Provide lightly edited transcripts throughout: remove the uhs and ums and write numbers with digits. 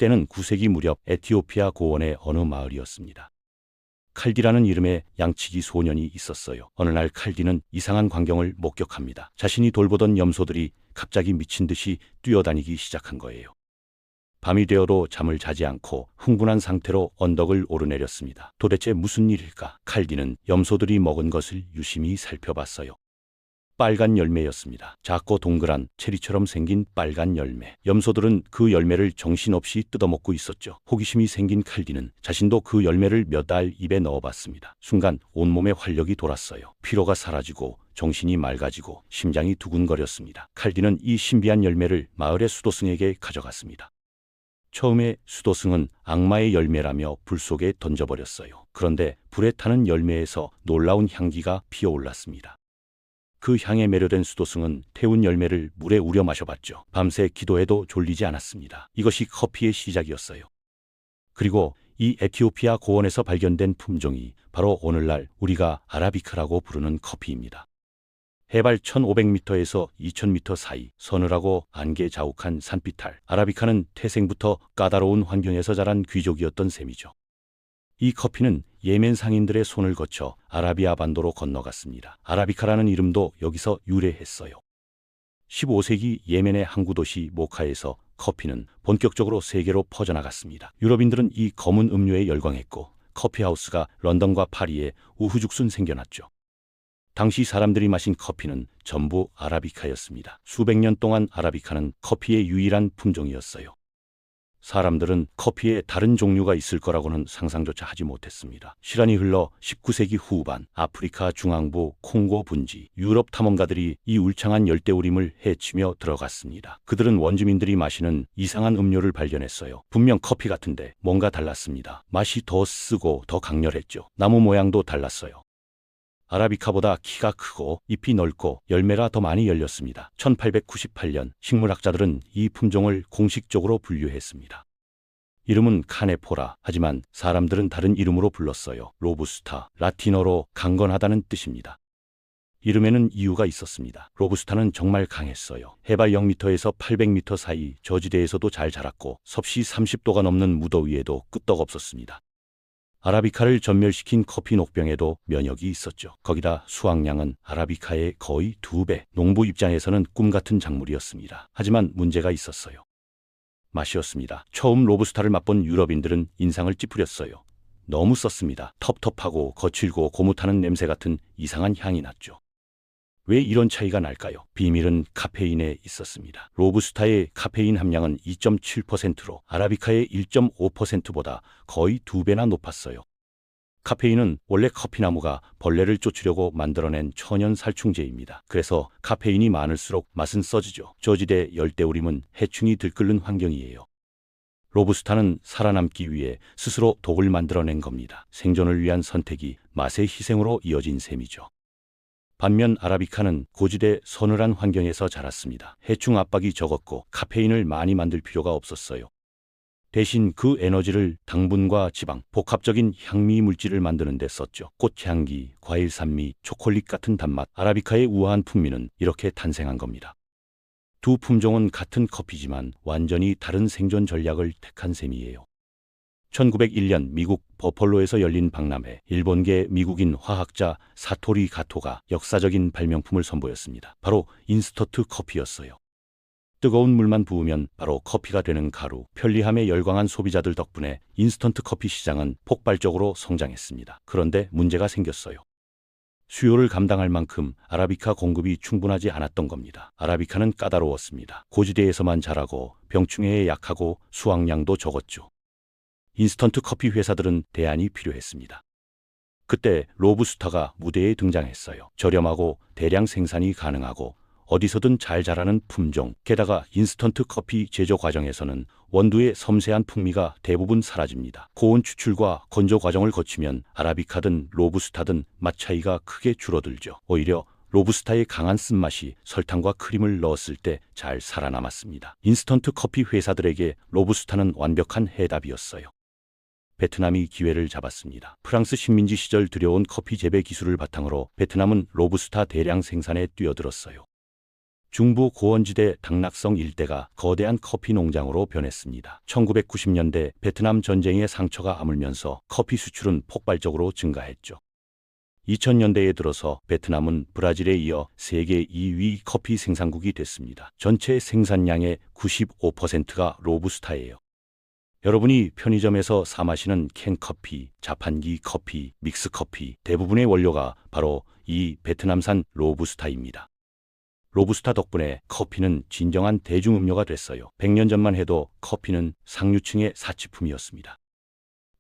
때는 9세기 무렵 에티오피아 고원의 어느 마을이었습니다. 칼디라는 이름의 양치기 소년이 있었어요. 어느 날 칼디는 이상한 광경을 목격합니다. 자신이 돌보던 염소들이 갑자기 미친 듯이 뛰어다니기 시작한 거예요. 밤이 되어도 잠을 자지 않고 흥분한 상태로 언덕을 오르내렸습니다. 도대체 무슨 일일까? 칼디는 염소들이 먹은 것을 유심히 살펴봤어요. 빨간 열매였습니다. 작고 동그란 체리처럼 생긴 빨간 열매. 염소들은 그 열매를 정신없이 뜯어먹고 있었죠. 호기심이 생긴 칼디는 자신도 그 열매를 몇 알 입에 넣어봤습니다. 순간 온몸에 활력이 돌았어요. 피로가 사라지고 정신이 맑아지고 심장이 두근거렸습니다. 칼디는 이 신비한 열매를 마을의 수도승에게 가져갔습니다. 처음에 수도승은 악마의 열매라며 불 속에 던져버렸어요. 그런데 불에 타는 열매에서 놀라운 향기가 피어올랐습니다. 그 향에 매료된 수도승은 태운 열매를 물에 우려 마셔봤죠. 밤새 기도해도 졸리지 않았습니다. 이것이 커피의 시작이었어요. 그리고 이 에티오피아 고원에서 발견된 품종이 바로 오늘날 우리가 아라비카라고 부르는 커피입니다. 해발 1500m에서 2000m 사이 서늘하고 안개 자욱한 산비탈. 아라비카는 태생부터 까다로운 환경에서 자란 귀족이었던 셈이죠. 이 커피는 예멘 상인들의 손을 거쳐 아라비아 반도로 건너갔습니다. 아라비카라는 이름도 여기서 유래했어요. 15세기 예멘의 항구 도시 모카에서 커피는 본격적으로 세계로 퍼져나갔습니다. 유럽인들은 이 검은 음료에 열광했고 커피하우스가 런던과 파리에 우후죽순 생겨났죠. 당시 사람들이 마신 커피는 전부 아라비카였습니다. 수백 년 동안 아라비카는 커피의 유일한 품종이었어요. 사람들은 커피에 다른 종류가 있을 거라고는 상상조차 하지 못했습니다. 시간이 흘러 19세기 후반 아프리카 중앙부 콩고 분지 유럽 탐험가들이 이 울창한 열대우림을 헤치며 들어갔습니다. 그들은 원주민들이 마시는 이상한 음료를 발견했어요. 분명 커피 같은데 뭔가 달랐습니다. 맛이 더 쓰고 더 강렬했죠. 나무 모양도 달랐어요. 아라비카보다 키가 크고 잎이 넓고 열매가 더 많이 열렸습니다. 1898년 식물학자들은 이 품종을 공식적으로 분류했습니다. 이름은 카네포라. 하지만 사람들은 다른 이름으로 불렀어요. 로부스타. 라틴어로 강건하다는 뜻입니다. 이름에는 이유가 있었습니다. 로부스타는 정말 강했어요. 해발 0m에서 800m 사이 저지대에서도 잘 자랐고 섭씨 30도가 넘는 무더위에도 끄떡없었습니다. 아라비카를 전멸시킨 커피 녹병에도 면역이 있었죠. 거기다 수확량은 아라비카의 거의 2배. 농부 입장에서는 꿈같은 작물이었습니다. 하지만 문제가 있었어요. 맛이었습니다. 처음 로부스타를 맛본 유럽인들은 인상을 찌푸렸어요. 너무 썼습니다. 텁텁하고 거칠고 고무타는 냄새 같은 이상한 향이 났죠. 왜 이런 차이가 날까요? 비밀은 카페인에 있었습니다. 로부스타의 카페인 함량은 2.7%로 아라비카의 1.5%보다 거의 2배나 높았어요. 카페인은 원래 커피나무가 벌레를 쫓으려고 만들어낸 천연 살충제입니다. 그래서 카페인이 많을수록 맛은 써지죠. 저지대 열대우림은 해충이 들끓는 환경이에요. 로부스타는 살아남기 위해 스스로 독을 만들어낸 겁니다. 생존을 위한 선택이 맛의 희생으로 이어진 셈이죠. 반면 아라비카는 고지대 서늘한 환경에서 자랐습니다. 해충 압박이 적었고 카페인을 많이 만들 필요가 없었어요. 대신 그 에너지를 당분과 지방, 복합적인 향미 물질을 만드는 데 썼죠. 꽃향기, 과일 산미, 초콜릿 같은 단맛. 아라비카의 우아한 풍미는 이렇게 탄생한 겁니다. 두 품종은 같은 커피지만 완전히 다른 생존 전략을 택한 셈이에요. 1901년 미국 버펄로에서 열린 박람회, 일본계 미국인 화학자 사토리 가토가 역사적인 발명품을 선보였습니다. 바로 인스턴트 커피였어요. 뜨거운 물만 부으면 바로 커피가 되는 가루. 편리함에 열광한 소비자들 덕분에 인스턴트 커피 시장은 폭발적으로 성장했습니다. 그런데 문제가 생겼어요. 수요를 감당할 만큼 아라비카 공급이 충분하지 않았던 겁니다. 아라비카는 까다로웠습니다. 고지대에서만 자라고 병충해에 약하고 수확량도 적었죠. 인스턴트 커피 회사들은 대안이 필요했습니다. 그때 로부스타가 무대에 등장했어요. 저렴하고 대량 생산이 가능하고 어디서든 잘 자라는 품종. 게다가 인스턴트 커피 제조 과정에서는 원두의 섬세한 풍미가 대부분 사라집니다. 고온 추출과 건조 과정을 거치면 아라비카든 로부스타든 맛 차이가 크게 줄어들죠. 오히려 로부스타의 강한 쓴맛이 설탕과 크림을 넣었을 때 잘 살아남았습니다. 인스턴트 커피 회사들에게 로부스타는 완벽한 해답이었어요. 베트남이 기회를 잡았습니다. 프랑스 식민지 시절 들여온 커피 재배 기술을 바탕으로 베트남은 로부스타 대량 생산에 뛰어들었어요. 중부 고원지대 당락성 일대가 거대한 커피 농장으로 변했습니다. 1990년대 베트남 전쟁의 상처가 아물면서 커피 수출은 폭발적으로 증가했죠. 2000년대에 들어서 베트남은 브라질에 이어 세계 2위 커피 생산국이 됐습니다. 전체 생산량의 95%가 로부스타예요. 여러분이 편의점에서 사 마시는 캔커피, 자판기 커피, 믹스커피 대부분의 원료가 바로 이 베트남산 로부스타입니다. 로부스타 덕분에 커피는 진정한 대중음료가 됐어요. 100년 전만 해도 커피는 상류층의 사치품이었습니다.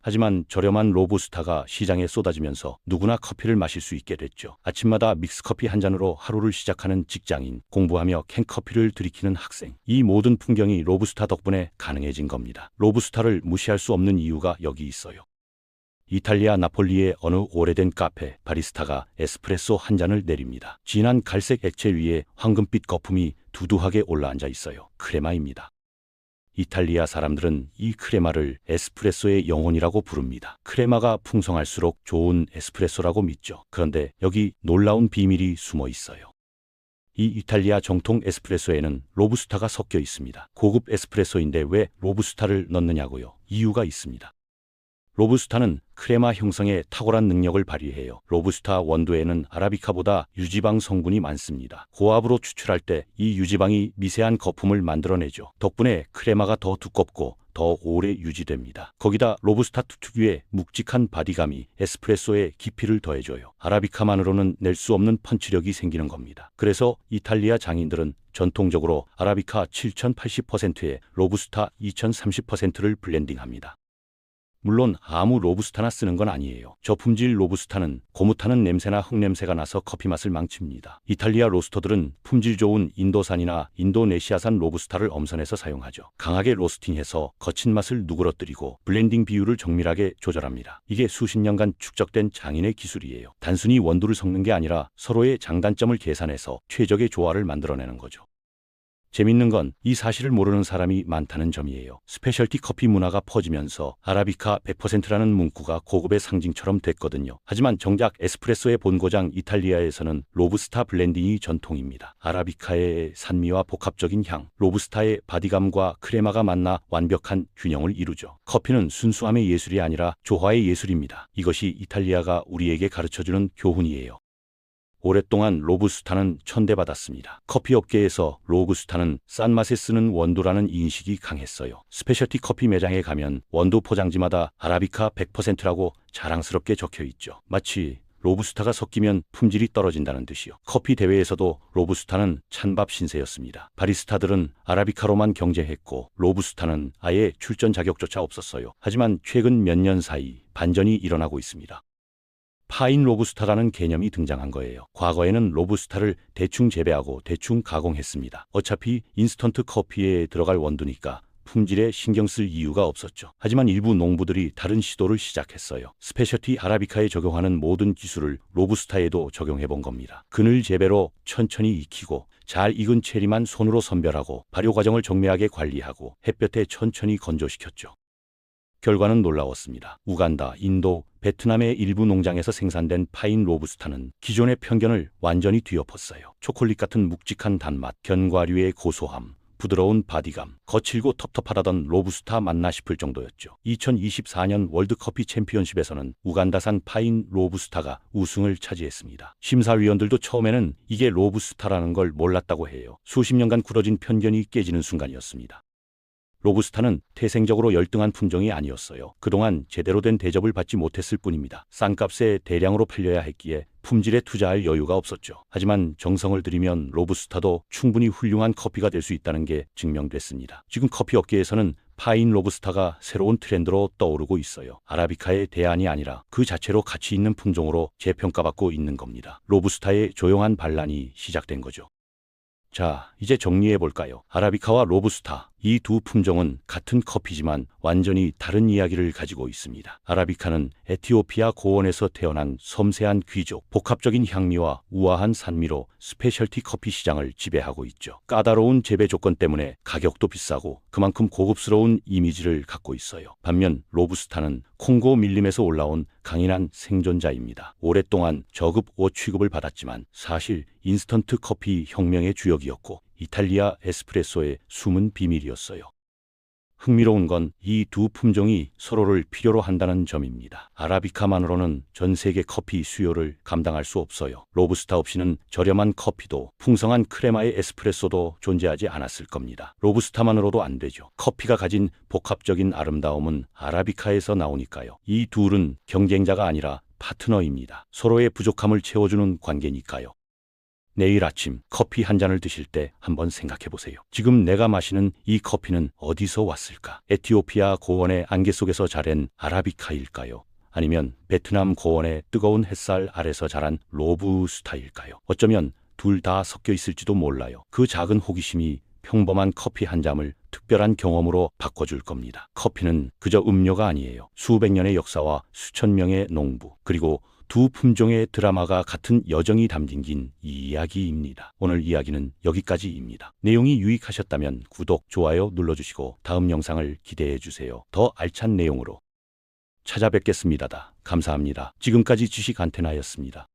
하지만 저렴한 로부스타가 시장에 쏟아지면서 누구나 커피를 마실 수 있게 됐죠. 아침마다 믹스커피 한 잔으로 하루를 시작하는 직장인, 공부하며 캔커피를 들이키는 학생. 이 모든 풍경이 로부스타 덕분에 가능해진 겁니다. 로부스타를 무시할 수 없는 이유가 여기 있어요. 이탈리아 나폴리의 어느 오래된 카페 바리스타가 에스프레소 한 잔을 내립니다. 진한 갈색 액체 위에 황금빛 거품이 두두하게 올라앉아 있어요. 크레마입니다. 이탈리아 사람들은 이 크레마를 에스프레소의 영혼이라고 부릅니다. 크레마가 풍성할수록 좋은 에스프레소라고 믿죠. 그런데 여기 놀라운 비밀이 숨어 있어요. 이 이탈리아 정통 에스프레소에는 로부스타가 섞여 있습니다. 고급 에스프레소인데 왜 로부스타를 넣느냐고요? 이유가 있습니다. 로부스타는 크레마 형성에 탁월한 능력을 발휘해요. 로부스타 원두에는 아라비카보다 유지방 성분이 많습니다. 고압으로 추출할 때 이 유지방이 미세한 거품을 만들어내죠. 덕분에 크레마가 더 두껍고 더 오래 유지됩니다. 거기다 로부스타 특유의 묵직한 바디감이 에스프레소에 깊이를 더해줘요. 아라비카만으로는 낼 수 없는 펀치력이 생기는 겁니다. 그래서 이탈리아 장인들은 전통적으로 아라비카 7080%에 로부스타 2030%를 블렌딩합니다. 물론 아무 로부스타나 쓰는 건 아니에요. 저품질 로부스타는 고무타는 냄새나 흙냄새가 나서 커피 맛을 망칩니다. 이탈리아 로스터들은 품질 좋은 인도산이나 인도네시아산 로부스타를 엄선해서 사용하죠. 강하게 로스팅해서 거친 맛을 누그러뜨리고 블렌딩 비율을 정밀하게 조절합니다. 이게 수십 년간 축적된 장인의 기술이에요. 단순히 원두를 섞는 게 아니라 서로의 장단점을 계산해서 최적의 조화를 만들어내는 거죠. 재밌는 건 이 사실을 모르는 사람이 많다는 점이에요. 스페셜티 커피 문화가 퍼지면서 아라비카 100%라는 문구가 고급의 상징처럼 됐거든요. 하지만 정작 에스프레소의 본고장 이탈리아에서는 로부스타 블렌딩이 전통입니다. 아라비카의 산미와 복합적인 향, 로부스타의 바디감과 크레마가 만나 완벽한 균형을 이루죠. 커피는 순수함의 예술이 아니라 조화의 예술입니다. 이것이 이탈리아가 우리에게 가르쳐주는 교훈이에요. 오랫동안 로부스타는 천대받았습니다. 커피업계에서 로부스타는 싼 맛에 쓰는 원두라는 인식이 강했어요. 스페셜티 커피 매장에 가면 원두 포장지마다 아라비카 100%라고 자랑스럽게 적혀 있죠. 마치 로부스타가 섞이면 품질이 떨어진다는 듯이요. 커피 대회에서도 로부스타는 찬밥 신세였습니다. 바리스타들은 아라비카로만 경쟁했고 로부스타는 아예 출전 자격조차 없었어요. 하지만 최근 몇 년 사이 반전이 일어나고 있습니다. 파인 로부스타라는 개념이 등장한 거예요. 과거에는 로부스타를 대충 재배하고 대충 가공했습니다. 어차피 인스턴트 커피에 들어갈 원두니까 품질에 신경 쓸 이유가 없었죠. 하지만 일부 농부들이 다른 시도를 시작했어요. 스페셜티 아라비카에 적용하는 모든 기술을 로부스타에도 적용해 본 겁니다. 그늘 재배로 천천히 익히고 잘 익은 체리만 손으로 선별하고 발효 과정을 정밀하게 관리하고 햇볕에 천천히 건조시켰죠. 결과는 놀라웠습니다. 우간다, 인도, 베트남의 일부 농장에서 생산된 파인 로부스타는 기존의 편견을 완전히 뒤엎었어요. 초콜릿 같은 묵직한 단맛, 견과류의 고소함, 부드러운 바디감, 거칠고 텁텁하다던 로부스타 맞나 싶을 정도였죠. 2024년 월드커피 챔피언십에서는 우간다산 파인 로부스타가 우승을 차지했습니다. 심사위원들도 처음에는 이게 로부스타라는 걸 몰랐다고 해요. 수십 년간 굳어진 편견이 깨지는 순간이었습니다. 로부스타는 태생적으로 열등한 품종이 아니었어요. 그동안 제대로 된 대접을 받지 못했을 뿐입니다. 싼값에 대량으로 팔려야 했기에 품질에 투자할 여유가 없었죠. 하지만 정성을 들이면 로부스타도 충분히 훌륭한 커피가 될 수 있다는 게 증명됐습니다. 지금 커피 업계에서는 파인 로부스타가 새로운 트렌드로 떠오르고 있어요. 아라비카의 대안이 아니라 그 자체로 가치 있는 품종으로 재평가받고 있는 겁니다. 로부스타의 조용한 반란이 시작된 거죠. 자, 이제 정리해 볼까요? 아라비카와 로부스타, 이 두 품종은 같은 커피지만 완전히 다른 이야기를 가지고 있습니다. 아라비카는 에티오피아 고원에서 태어난 섬세한 귀족, 복합적인 향미와 우아한 산미로 스페셜티 커피 시장을 지배하고 있죠. 까다로운 재배 조건 때문에 가격도 비싸고 그만큼 고급스러운 이미지를 갖고 있어요. 반면 로부스타는 콩고 밀림에서 올라온 강인한 생존자입니다. 오랫동안 저급 5 취급을 받았지만 사실 인스턴트 커피 혁명의 주역이었고 이탈리아 에스프레소의 숨은 비밀이었어요. 흥미로운 건 이 두 품종이 서로를 필요로 한다는 점입니다. 아라비카만으로는 전 세계 커피 수요를 감당할 수 없어요. 로부스타 없이는 저렴한 커피도 풍성한 크레마의 에스프레소도 존재하지 않았을 겁니다. 로부스타만으로도 안 되죠. 커피가 가진 복합적인 아름다움은 아라비카에서 나오니까요. 이 둘은 경쟁자가 아니라 파트너입니다. 서로의 부족함을 채워주는 관계니까요. 내일 아침 커피 한 잔을 드실 때 한번 생각해 보세요. 지금 내가 마시는 이 커피는 어디서 왔을까? 에티오피아 고원의 안개 속에서 자란 아라비카일까요? 아니면 베트남 고원의 뜨거운 햇살 아래서 자란 로부스타일까요? 어쩌면 둘 다 섞여 있을지도 몰라요. 그 작은 호기심이 평범한 커피 한 잔을 특별한 경험으로 바꿔줄 겁니다. 커피는 그저 음료가 아니에요. 수백 년의 역사와 수천 명의 농부, 그리고 두 품종의 드라마가 같은 여정이 담긴 긴 이야기입니다. 오늘 이야기는 여기까지입니다. 내용이 유익하셨다면 구독, 좋아요 눌러주시고 다음 영상을 기대해 주세요. 더 알찬 내용으로 찾아뵙겠습니다. 감사합니다. 지금까지 지식 안테나였습니다.